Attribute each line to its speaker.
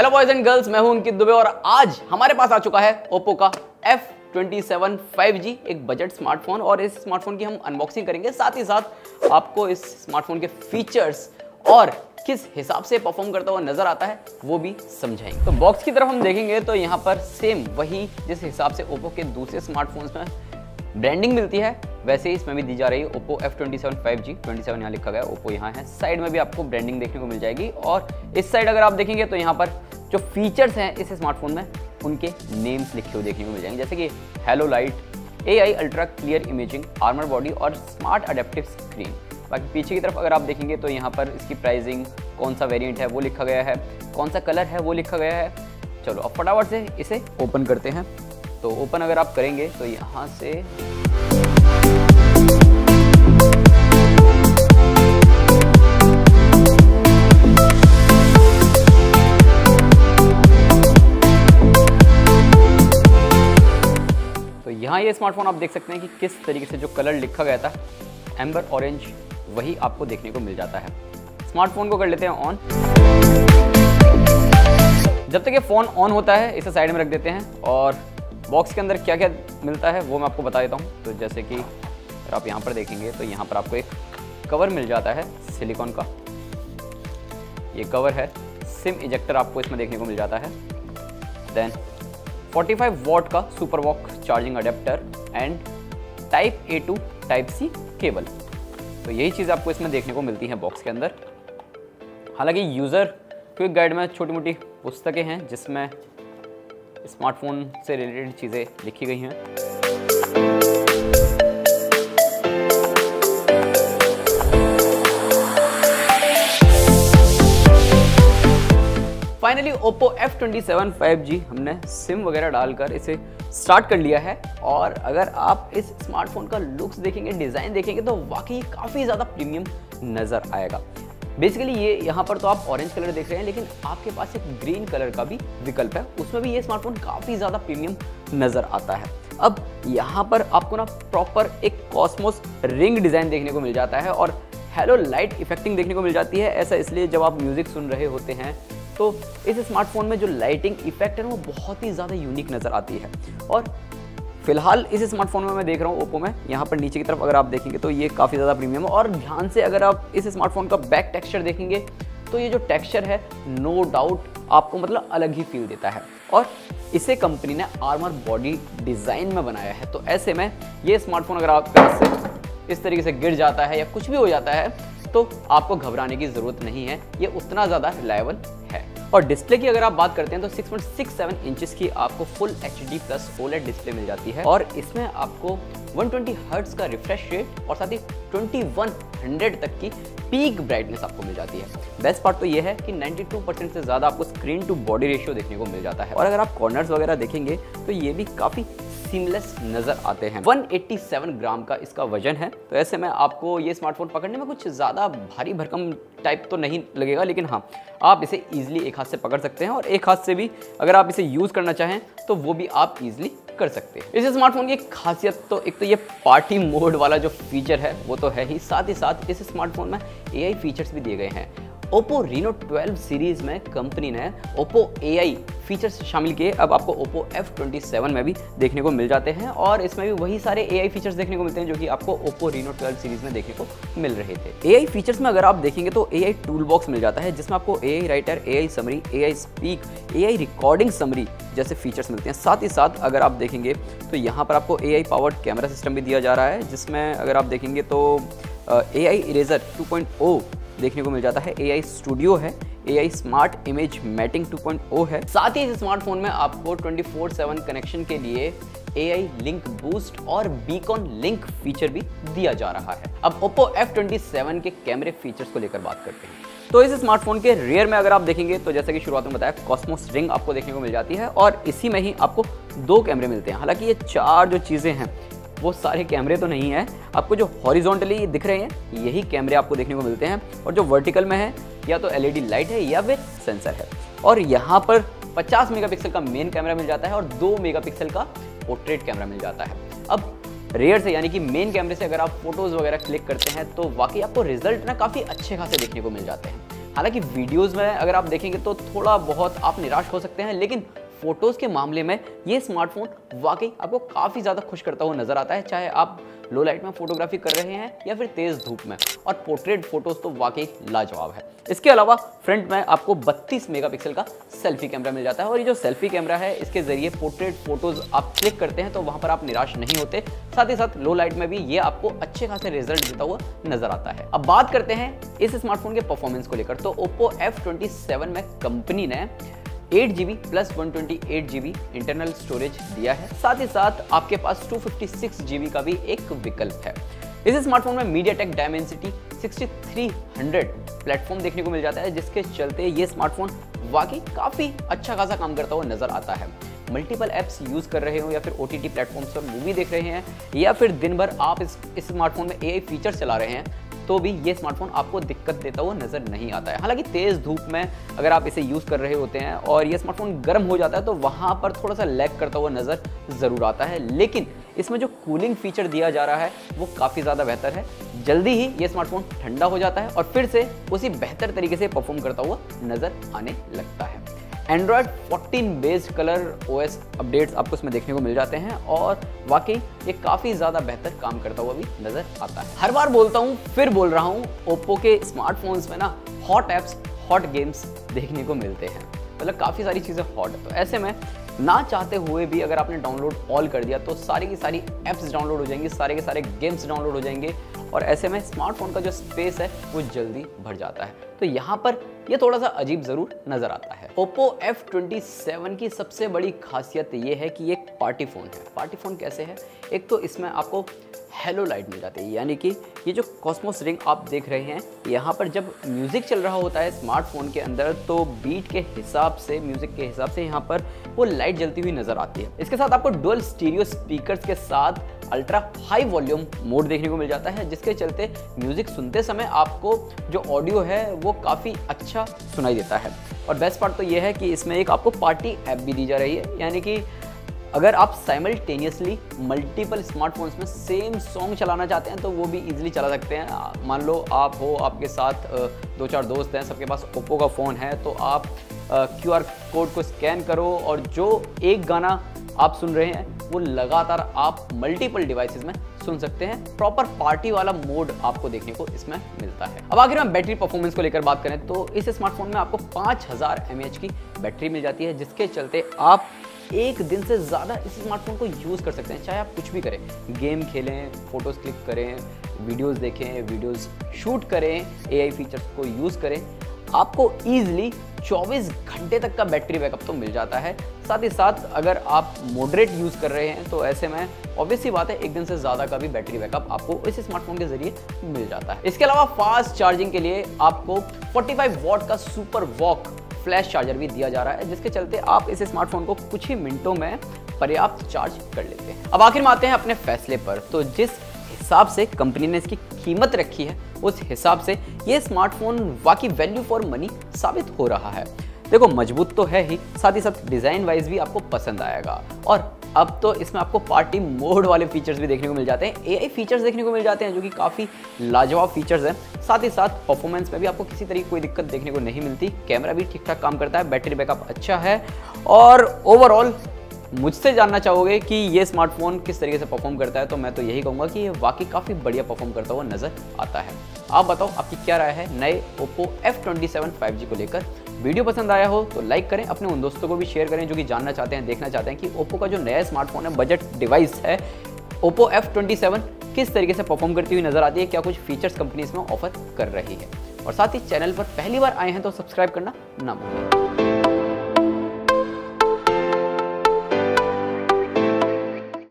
Speaker 1: Hello boys and girls, मैं हूं अंकित दुबे और आज हमारे पास आ चुका है ओप्पो का F27 5G, एक बजट स्मार्टफोन। और इस स्मार्टफोन की हम अनबॉक्सिंग करेंगे, साथ ही साथ आपको इस स्मार्टफोन के फीचर्स और किस हिसाब से परफॉर्म करता हुआ नजर आता है वो भी समझाएंगे। तो बॉक्स की तरफ हम देखेंगे तो यहाँ पर सेम वही जिस हिसाब से ओप्पो के दूसरे स्मार्टफोन्स में ब्रांडिंग मिलती है वैसे ही इसमें भी दी जा रही है। ओप्पो F27 5G, 27 यहाँ लिखा गया है, ओप्पो यहाँ है। साइड में भी आपको ब्रांडिंग देखने को मिल जाएगी और इस साइड अगर आप देखेंगे तो यहाँ पर जो फीचर्स हैं इस स्मार्टफोन में उनके नेम्स लिखे हुए देखने को मिल जाएंगे, जैसे कि hello light, AI ultra clear imaging, armour body और स्मार्ट अडेप्टिव स्क्रीन। बाकी पीछे की तरफ अगर आप देखेंगे तो यहाँ पर इसकी प्राइसिंग, कौन सा वेरिएंट है वो लिखा गया है, कौन सा कलर है वो लिखा गया है। चलो अब फटाफट से इसे ओपन करते हैं। तो ओपन अगर आप करेंगे तो यहाँ से यहाँ ये स्मार्टफोन आप देख सकते हैं कि किस तरीके से जो कलर लिखा गया था एम्बर ऑरेंज, वही आपको देखने को मिल जाता है। स्मार्टफोन को कर लेते हैं ऑन। जब तक ये फ़ोन ऑन होता है इसे साइड में रख देते हैं और बॉक्स के अंदर क्या क्या मिलता है वो मैं आपको बता देता हूँ। तो जैसे कि अगर आप यहाँ पर देखेंगे तो यहाँ पर आपको एक कवर मिल जाता है सिलिकॉन का, ये कवर है। सिम इजेक्टर आपको इसमें देखने को मिल जाता है। देन 45 वॉट का super walk charging adapter and type A to type C cable. तो यही चीज़ आपको इसमें देखने को मिलती है बॉक्स के अंदर। हालांकि यूज़र क्विक गाइड में छोटी मोटी पुस्तकें हैं जिसमें स्मार्टफोन से रिलेटेड चीज़ें लिखी गई हैं। फाइनली ओप्पो F27 5G हमने सिम वगैरह डालकर इसे स्टार्ट कर लिया है। और अगर आप इस स्मार्टफोन का लुक्स देखेंगे, डिज़ाइन देखेंगे तो वाकई काफ़ी ज़्यादा प्रीमियम नज़र आएगा। बेसिकली ये यहाँ पर तो आप ऑरेंज कलर देख रहे हैं, लेकिन आपके पास एक ग्रीन कलर का भी विकल्प है, उसमें भी ये स्मार्टफोन काफ़ी ज़्यादा प्रीमियम नज़र आता है। अब यहाँ पर आपको ना प्रॉपर एक कॉस्मोस रिंग डिज़ाइन देखने को मिल जाता है और हेलो लाइट इफेक्टिंग देखने को मिल जाती है। ऐसा इसलिए जब आप म्यूज़िक सुन रहे होते हैं तो इस स्मार्टफोन में जो लाइटिंग इफेक्ट है वो बहुत ही ज़्यादा यूनिक नज़र आती है। और फिलहाल इस स्मार्टफोन में मैं देख रहा हूँ ओप्पो में, यहाँ पर नीचे की तरफ अगर आप देखेंगे तो ये काफ़ी ज़्यादा प्रीमियम है। और ध्यान से अगर आप इस स्मार्टफोन का बैक टेक्सचर देखेंगे तो ये जो टेक्सचर है नो डाउट आपको मतलब अलग ही फील देता है। और इसे कंपनी ने आर्मर बॉडी डिज़ाइन में बनाया है। तो ऐसे में ये स्मार्टफोन अगर आप इस तरीके से गिर जाता है या कुछ भी हो जाता है तो आपको घबराने की ज़रूरत नहीं है, ये उतना ज़्यादा रिलायबल है। और डिस्प्ले की अगर आप बात करते हैं तो 6.67 इंचेस की आपको full HD plus OLED display मिल जाती है। और इसमें आपको 120 हर्ट्ज का रिफ्रेश रेट और साथ ही 2100 तक की पीक ब्राइटनेस आपको मिल जाती है। बेस्ट पार्ट तो ये है कि 92% से ज़्यादा आपको स्क्रीन टू बॉडी रेशियो देखने को मिल जाता है। और अगर आप कॉर्नर्स वगैरह देखेंगे तो ये भी काफ़ी सीमलेस नज़र आते हैं। 187 ग्राम का इसका वजन है। तो ऐसे में आपको ये स्मार्टफोन पकड़ने में कुछ ज़्यादा भारी भरकम टाइप तो नहीं लगेगा, लेकिन हाँ आप इसे ईजिली एक हाथ से पकड़ सकते हैं और एक हाथ से भी अगर आप इसे यूज़ करना चाहें तो वो भी आप ईजिली कर सकते हैं। इस स्मार्टफोन की खासियत तो एक तो ये पार्टी मोड वाला जो फीचर है वो तो है ही, साथ ही साथ इस स्मार्टफोन में AI फीचर्स भी दिए गए हैं। ओप्पो Reno 12 सीरीज में कंपनी ने ओप्पो AI फीचर्स शामिल किए। अब आपको ओप्पो F27 में भी देखने को मिल जाते हैं और इसमें भी वही सारे AI फीचर्स देखने को मिलते हैं जो कि आपको ओप्पो Reno 12 सीरीज में देखने को मिल रहे थे। AI फीचर्स में अगर आप देखेंगे तो AI टूल बॉक्स मिल जाता है जिसमें आपको AI writer, AI summary, AI speak, AI recording summary जैसे फीचर्स मिलते हैं। साथ ही साथ अगर आप देखेंगे तो यहाँ पर आपको AI पावर्ड कैमरा सिस्टम भी दिया जा रहा है, जिसमें अगर आप देखेंगे तो AI इरेजर 2.0 देखने को मिल जाता है, AI स्टूडियो है, AI स्मार्ट इमेज मैटिंग 2.0 है। साथ ही इस स्मार्टफोन में आपको 24/7 कनेक्शन के लिए AI लिंक बूस्ट और बीकॉन लिंक फीचर भी दिया जा रहा है। अब ओप्पो F27 के कैमरे फीचर्स को लेकर बात करते हैं। तो इस स्मार्टफोन के रियर में अगर आप देखेंगे तो जैसे कि शुरुआत में बताया कॉस्मोस रिंग आपको देखने को मिल जाती है और इसी में ही आपको 2 कैमरे मिलते हैं। हालांकि ये 4 जो चीज़ें हैं वो सारे कैमरे तो नहीं है, आपको जो हॉरिजॉन्टली दिख रहे हैं यही कैमरे आपको देखने को मिलते हैं और जो वर्टिकल में है या तो LED लाइट है या फिर सेंसर है। और यहाँ पर 50 मेगापिक्सल का मेन कैमरा मिल जाता है और 2 मेगापिक्सल का पोर्ट्रेट कैमरा मिल जाता है। अब रेयर से यानी कि मेन कैमरे से अगर आप फोटोज़ वगैरह क्लिक करते हैं तो वाकई आपको रिजल्ट ना काफ़ी अच्छे खासे देखने को मिल जाते हैं। हालांकि वीडियोस में अगर आप देखेंगे तो थोड़ा बहुत आप निराश हो सकते हैं, लेकिन फोटोज़ के मामले में ये स्मार्टफोन वाकई आपको काफ़ी ज़्यादा खुश करता हुआ नज़र आता है, चाहे आप लो लाइट में फोटोग्राफी कर रहे हैं या फिर तेज़ धूप में। और पोर्ट्रेट फोटोज़ तो वाकई लाजवाब है। इसके अलावा फ्रंट में आपको 32 मेगापिक्सल का सेल्फी कैमरा मिल जाता है, और ये जो सेल्फी कैमरा है इसके ज़रिए पोर्ट्रेट फोटोज़ आप क्लिक करते हैं तो वहाँ पर आप निराश नहीं होते। साथ ही साथ लो लाइट में भी ये आपको अच्छे खासे रिजल्ट देता हुआ नजर आता है। अब बात करते हैं इस स्मार्टफोन के परफॉर्मेंस को लेकर, तो Oppo F27 में कंपनी ने 8GB plus 128GB internal storage दिया है। साथ ही साथ आपके पास 256GB का भी एक विकल्प है। इस स्मार्टफोन में MediaTek Dimensity 6300 प्लेटफॉर्म देखने को मिल जाता है, जिसके चलते ये स्मार्टफोन वाकई काफ़ी अच्छा खासा काम करता हुआ नजर आता है। मल्टीपल ऐप्स यूज़ कर रहे हो या फिर OTT प्लेटफॉर्म्स पर मूवी देख रहे हैं या फिर दिन भर आप इस स्मार्टफोन में AI फीचर चला रहे हैं, तो भी ये स्मार्टफोन आपको दिक्कत देता हुआ नज़र नहीं आता है। हालांकि तेज़ धूप में अगर आप इसे यूज़ कर रहे होते हैं और ये स्मार्टफोन गर्म हो जाता है तो वहाँ पर थोड़ा सा लैग करता हुआ नज़र ज़रूर आता है, लेकिन इसमें जो कूलिंग फीचर दिया जा रहा है वो काफ़ी ज़्यादा बेहतर है। जल्दी ही ये स्मार्टफोन ठंडा हो जाता है और फिर से उसी बेहतर तरीके से परफॉर्म करता हुआ नज़र आने लगता है। Android 14 based colour OS updates आपको इसमें देखने को मिल जाते हैं और वाकई ये काफ़ी ज़्यादा बेहतर काम करता हुआ भी नज़र आता है। हर बार बोलता हूँ फिर बोल रहा हूँ, Oppo के स्मार्टफोन्स में ना हॉट ऐप्स, हॉट गेम्स देखने को मिलते हैं, मतलब काफ़ी सारी चीज़ें हॉट है। तो ऐसे में ना चाहते हुए भी अगर आपने डाउनलोड ऑल कर दिया तो सारी की सारी ऐप्स डाउनलोड हो जाएंगी, सारे के सारे गेम्स डाउनलोड हो जाएंगे और ऐसे में स्मार्टफोन का जो स्पेस है वो जल्दी भर जाता है। तो यहाँ पर ये थोड़ा सा अजीब ज़रूर नज़र आता है। Oppo F27 की सबसे बड़ी खासियत ये है कि ये एक पार्टी फ़ोन है। पार्टी फ़ोन कैसे है? एक तो इसमें आपको हेलो लाइट मिल जाती है, यानी कि ये जो कॉस्मोस रिंग आप देख रहे हैं, यहाँ पर जब म्यूज़िक चल रहा होता है स्मार्टफोन के अंदर तो बीट के हिसाब से, म्यूज़िक के हिसाब से यहाँ पर वो लाइट जलती हुई नज़र आती है। इसके साथ आपको डुअल स्टीरियो स्पीकर्स के साथ अल्ट्रा हाई वॉल्यूम मोड देखने को मिल जाता है, जिसके चलते म्यूज़िक सुनते समय आपको जो ऑडियो है वो काफ़ी अच्छा सुनाई देता है। और बेस्ट पार्ट तो ये है कि इसमें एक आपको पार्टी ऐप भी दी जा रही है, यानी कि अगर आप साइमल्टेनियसली मल्टीपल स्मार्टफोन्स में सेम सॉन्ग चलाना चाहते हैं तो वो भी इजीली चला सकते हैं। मान लो आप हो, आपके साथ 2-4 दोस्त हैं, सबके पास Oppo का फ़ोन है, तो आप QR कोड को स्कैन करो और जो एक गाना आप सुन रहे हैं वो लगातार आप मल्टीपल डिवाइसेस में सुन सकते हैं। प्रॉपर पार्टी वाला मोड आपको देखने को इसमें मिलता है। अब आखिर में बैटरी परफॉर्मेंस को लेकर बात करें तो इस स्मार्टफोन में आपको 5000 mAh की बैटरी मिल जाती है, जिसके चलते आप एक दिन से ज़्यादा इस स्मार्टफोन को यूज़ कर सकते हैं। चाहे आप कुछ भी करें, गेम खेलें, फोटोज़ क्लिक करें, वीडियोज़ देखें, वीडियोज़ शूट करें, AI फीचर्स को यूज़ करें, आपको ईजिली 24 घंटे तक का बैटरी बैकअप तो मिल जाता है। साथ ही साथ अगर आप मॉडरेट यूज़ कर रहे हैं तो ऐसे में ऑब्वियस सी बात है एक दिन से ज़्यादा का भी बैटरी बैकअप आपको इस स्मार्टफोन के जरिए मिल जाता है। इसके अलावा फास्ट चार्जिंग के लिए आपको 45 वॉट का सुपर वॉक फ्लैश चार्जर भी दिया जा रहा है, जिसके चलते आप इस स्मार्टफोन को कुछ ही मिनटों में पर्याप्त चार्ज कर लेते हैं। अब आखिर में आते हैं अपने फैसले पर, तो जिस हिसाब से कंपनी ने इसकी कीमत रखी है उस हिसाब से ये स्मार्टफोन वाकई वैल्यू फॉर मनी साबित हो रहा है। देखो, मजबूत तो है ही, साथ ही साथ डिज़ाइन वाइज भी आपको पसंद आएगा। और अब तो इसमें आपको पार्टी मोड वाले फीचर्स भी देखने को मिल जाते हैं, AI फीचर्स देखने को मिल जाते हैं जो कि काफ़ी लाजवाब फीचर्स हैं। साथ ही साथ परफॉर्मेंस में भी आपको किसी तरह की कोई दिक्कत देखने को नहीं मिलती। कैमरा भी ठीक ठाक काम करता है, बैटरी बैकअप अच्छा है और ओवरऑल मुझसे जानना चाहोगे कि ये स्मार्टफोन किस तरीके से परफॉर्म करता है, तो मैं तो यही कहूँगा कि ये वाकई काफ़ी बढ़िया परफॉर्म करता हुआ नज़र आता है। आप बताओ आपकी क्या राय है नए Oppo F27 5G को लेकर। वीडियो पसंद आया हो तो लाइक करें, अपने उन दोस्तों को भी शेयर करें जो कि जानना चाहते हैं, देखना चाहते हैं कि Oppo का जो नया स्मार्टफोन है, बजट डिवाइस है Oppo F27, किस तरीके से परफॉर्म करती हुई नज़र आती है, क्या कुछ फीचर्स कंपनी इसमें ऑफर कर रही है। और साथ ही चैनल पर पहली बार आए हैं तो सब्सक्राइब करना ना भूलें।